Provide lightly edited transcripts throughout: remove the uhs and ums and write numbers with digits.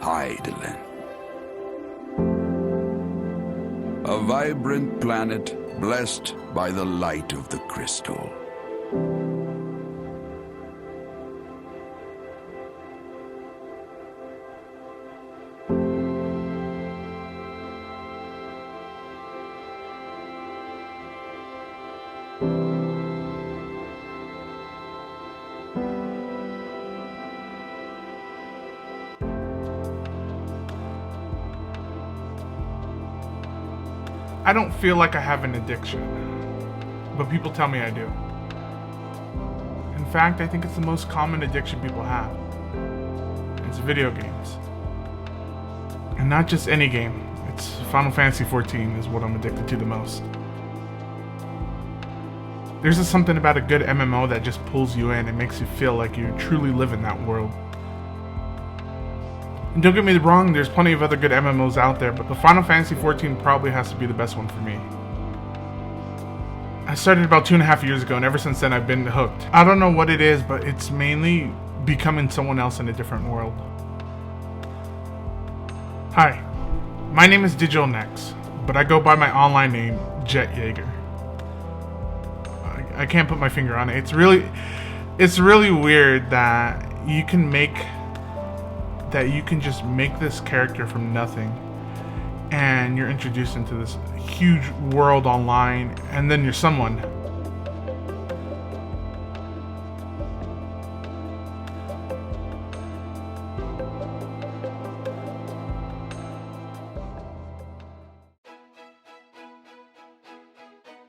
Heidelin. A vibrant planet blessed by the light of the crystal. I don't feel like I have an addiction, but people tell me I do. In fact, I think it's the most common addiction people have. It's video games. And not just any game. It's Final Fantasy XIV is what I'm addicted to the most. There's just something about a good MMO that just pulls you in and makes you feel like you truly live in that world. And don't get me wrong, there's plenty of other good MMOs out there, but Final Fantasy XIV probably has to be the best one for me. I started about 2.5 years ago, and ever since then I've been hooked. I don't know what it is, but it's mainly becoming someone else in a different world. Hi, my name is DigitalNex, but I go by my online name, Jet Jaeger. I can't put my finger on it. It's really weird that you can just make this character from nothing, and you're introduced into this huge world online, and then you're someone.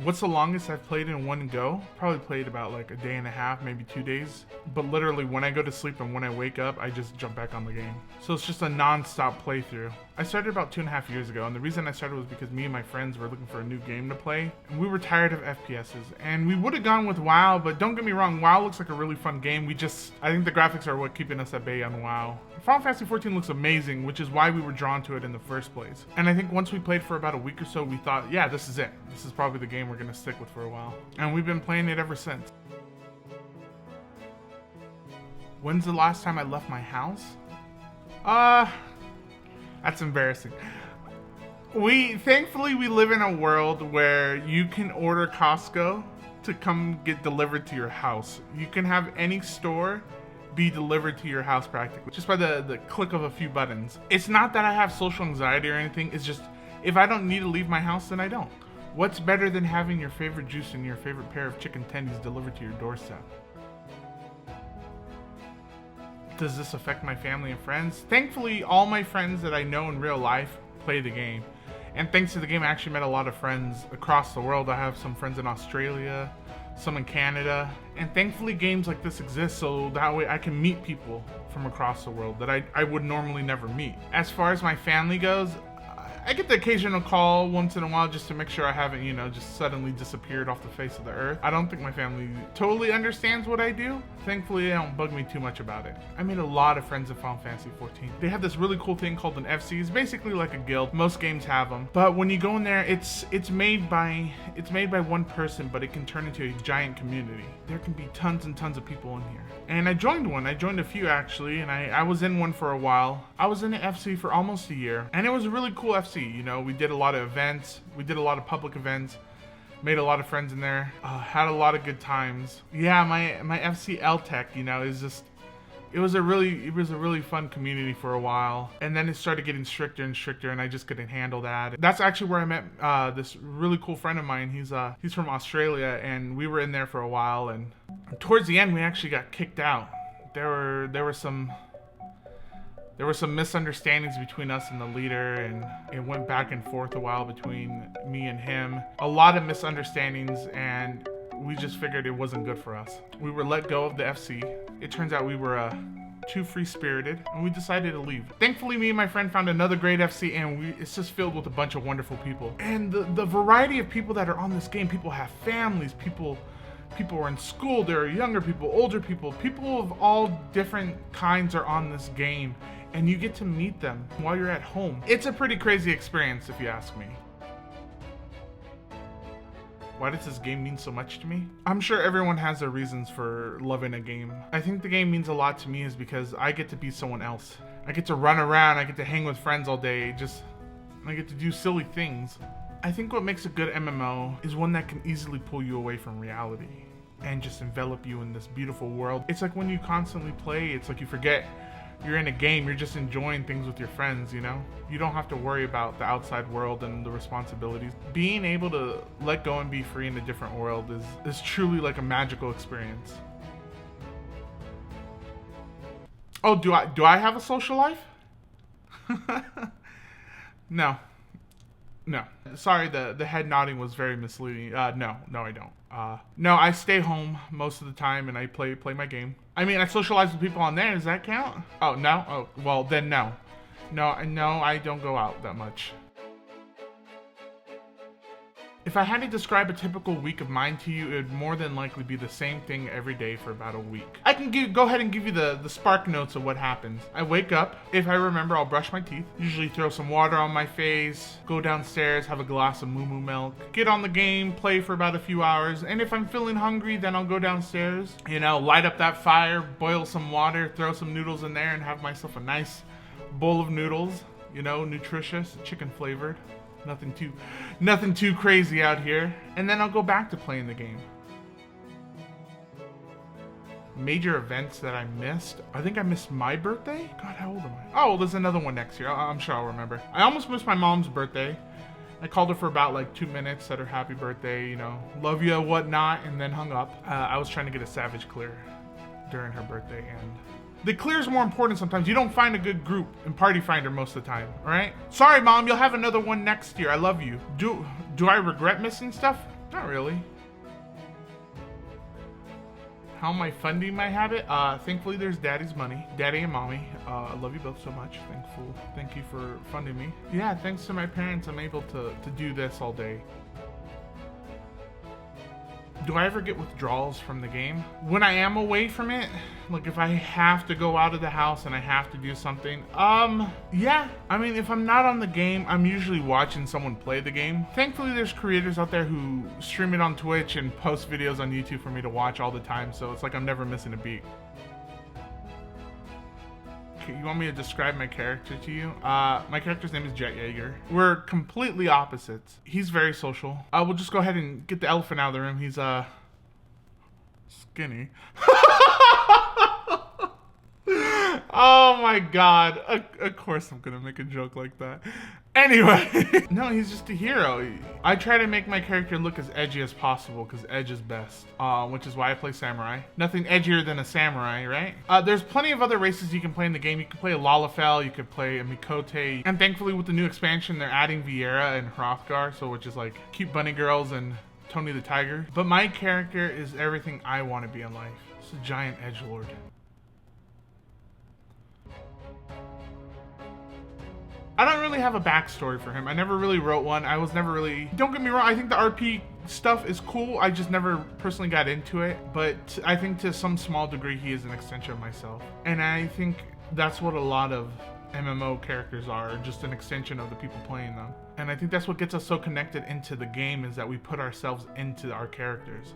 What's the longest I've played in one go? Probably played about like a day and a half, maybe 2 days. But literally when I go to sleep and when I wake up, I just jump back on the game. So it's just a non-stop playthrough. I started about 2.5 years ago, and the reason I started was because me and my friends were looking for a new game to play, and we were tired of FPSs. And we would have gone with WoW, but don't get me wrong, WoW looks like a really fun game. I think the graphics are what keeping us at bay on WoW. Final Fantasy XIV looks amazing, which is why we were drawn to it in the first place. And I think once we played for about a week or so, we thought, yeah, this is it. This is probably the game we're gonna stick with for a while. And we've been playing it ever since. When's the last time I left my house? That's embarrassing. Thankfully we live in a world where you can order Costco to come get delivered to your house. You can have any store be delivered to your house practically, just by the click of a few buttons. It's not that I have social anxiety or anything, it's just, if I don't need to leave my house, then I don't. What's better than having your favorite juice and your favorite pair of chicken tendies delivered to your doorstep? Does this affect my family and friends? Thankfully, all my friends that I know in real life play the game. And thanks to the game, I actually met a lot of friends across the world. I have some friends in Australia, some in Canada. And thankfully, games like this exist, so that way I can meet people from across the world that I would normally never meet. As far as my family goes, I get the occasional call once in a while just to make sure I haven't, just suddenly disappeared off the face of the earth. I don't think my family totally understands what I do. Thankfully, they don't bug me too much about it. I made a lot of friends in Final Fantasy XIV. They have this really cool thing called an FC. It's basically like a guild. Most games have them. But when you go in there, it's made by one person, but it can turn into a giant community. There can be tons and tons of people in here. And I joined one. I joined a few actually, and I was in one for a while. I was in the FC for almost a year, and it was a really cool FC. We did a lot of events. We did a lot of public events. Made a lot of friends in there. Had a lot of good times. Yeah, my FC LTech, it was a really fun community for a while, and then it started getting stricter and stricter, and I just couldn't handle that. That's actually where I met this really cool friend of mine. He's from Australia, and we were in there for a while, and towards the end we actually got kicked out. There were some misunderstandings between us and the leader, and it went back and forth a while between me and him. A lot of misunderstandings, and we just figured it wasn't good for us. We were let go of the FC. It turns out we were too free-spirited, and we decided to leave. Thankfully, me and my friend found another great FC, and it's just filled with a bunch of wonderful people. And the variety of people that are on this game, people have families, people are in school, there are younger people, older people of all different kinds are on this game, and you get to meet them while you're at home. It's a pretty crazy experience, if you ask me. Why does this game mean so much to me? I'm sure everyone has their reasons for loving a game. I think the game means a lot to me is because I get to be someone else. I get to run around, I get to hang with friends all day, I get to do silly things. I think what makes a good MMO is one that can easily pull you away from reality and just envelop you in this beautiful world. It's like when you constantly play, it's like you forget you're in a game, you're just enjoying things with your friends, you know? You don't have to worry about the outside world and the responsibilities. Being able to let go and be free in a different world is truly like a magical experience. Oh, do I have a social life? No. No. Sorry, the head nodding was very misleading. No, I don't. No, I stay home most of the time and I play my game. I mean, I socialize with people on there. Does that count? Oh, no? Oh, well, then no. No, I don't go out that much. If I had to describe a typical week of mine to you, it would more than likely be the same thing every day for about a week. I can go ahead and give you the spark notes of what happens. I wake up. If I remember, I'll brush my teeth. Usually throw some water on my face, go downstairs, have a glass of moo milk, get on the game, play for about a few hours. And if I'm feeling hungry, then I'll go downstairs, light up that fire, boil some water, throw some noodles in there and have myself a nice bowl of noodles, nutritious, chicken flavored. Nothing too crazy out here. And then I'll go back to playing the game. Major events that I missed. I think I missed my birthday. God, how old am I? Oh, there's another one next year. I'm sure I'll remember. I almost missed my mom's birthday. I called her for about like 2 minutes, said her happy birthday, love you, whatnot, and then hung up. I was trying to get a Savage clear during her birthday, and the clear is more important sometimes. You don't find a good group in Party Finder most of the time, all right? Sorry, Mom, you'll have another one next year. I love you. Do I regret missing stuff? Not really. How am I funding my habit? Thankfully, there's Daddy's money. Daddy and Mommy. I love you both so much. Thank you for funding me. Yeah, thanks to my parents, I'm able to do this all day. Do I ever get withdrawals from the game? When I am away from it, like if I have to go out of the house and I have to do something, yeah. I mean, if I'm not on the game, I'm usually watching someone play the game. Thankfully, there's creators out there who stream it on Twitch and post videos on YouTube for me to watch all the time, so it's like I'm never missing a beat. You want me to describe my character to you? My character's name is Jet Jaeger. We're completely opposites. He's very social. We'll just go ahead and get the elephant out of the room. He's skinny. Oh my god. Of course I'm gonna make a joke like that. Anyway. No, he's just a hero. I try to make my character look as edgy as possible because edge is best, which is why I play samurai. Nothing edgier than a samurai, right? There's plenty of other races you can play in the game. You can play a Lalafell, you could play a Mikote, and thankfully with the new expansion, they're adding Viera and Hrothgar, which is like cute bunny girls and Tony the Tiger. But my character is everything I want to be in life. It's a giant edgelord. I don't really have a backstory for him. I never really wrote one. I was never really... Don't get me wrong, I think the RP stuff is cool. I just never personally got into it. But I think to some small degree, he is an extension of myself. And I think that's what a lot of MMO characters are, just an extension of the people playing them. And I think that's what gets us so connected into the game, is that we put ourselves into our characters.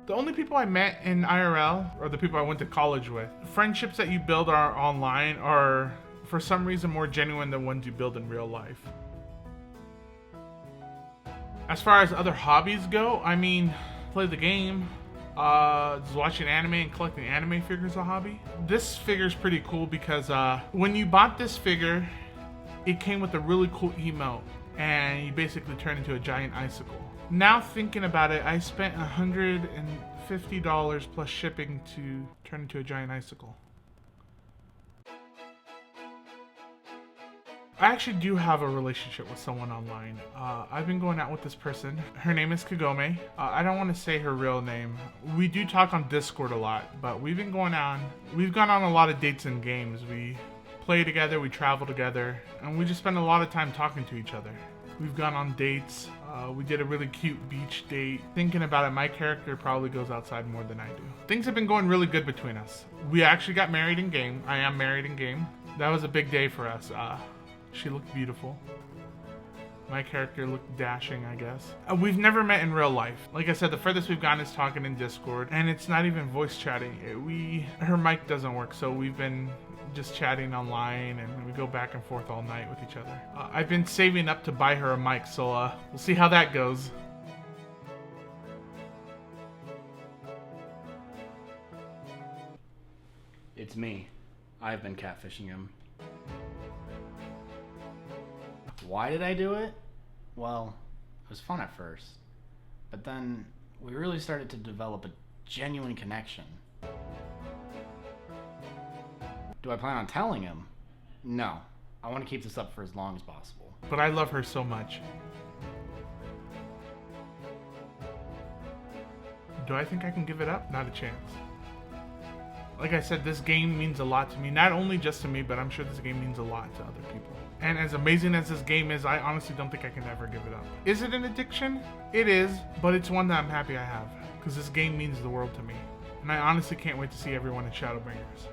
The only people I met in IRL are the people I went to college with. Friendships that you build are online are, for some reason, more genuine than ones you build in real life. As far as other hobbies go, I mean, play the game. Does watching anime and collecting anime figures a hobby? This figure's pretty cool because when you bought this figure, it came with a really cool emote, and you basically turn into a giant icicle. Now thinking about it, I spent $150 plus shipping to turn into a giant icicle. I actually do have a relationship with someone online. I've been going out with this person. Her name is Kagome. I don't want to say her real name. We do talk on Discord a lot, but we've gone on a lot of dates and games. We play together, we travel together, and we just spend a lot of time talking to each other. We've gone on dates. We did a really cute beach date. Thinking about it, my character probably goes outside more than I do. Things have been going really good between us. We actually got married in game. I am married in game. That was a big day for us. She looked beautiful. My character looked dashing, I guess. We've never met in real life. Like I said, the furthest we've gone is talking in Discord, and it's not even voice chatting. Her mic doesn't work, so we've been just chatting online, and we go back and forth all night with each other. I've been saving up to buy her a mic, so we'll see how that goes. It's me. I've been catfishing him. Why did I do it? Well, it was fun at first, but then we really started to develop a genuine connection. Do I plan on telling him? No. I want to keep this up for as long as possible. But I love her so much. Do I think I can give it up? Not a chance. Like I said, this game means a lot to me. Not only just to me, but I'm sure this game means a lot to other people. And as amazing as this game is, I honestly don't think I can ever give it up. Is it an addiction? It is, but it's one that I'm happy I have, because this game means the world to me. And I honestly can't wait to see everyone in Shadowbringers.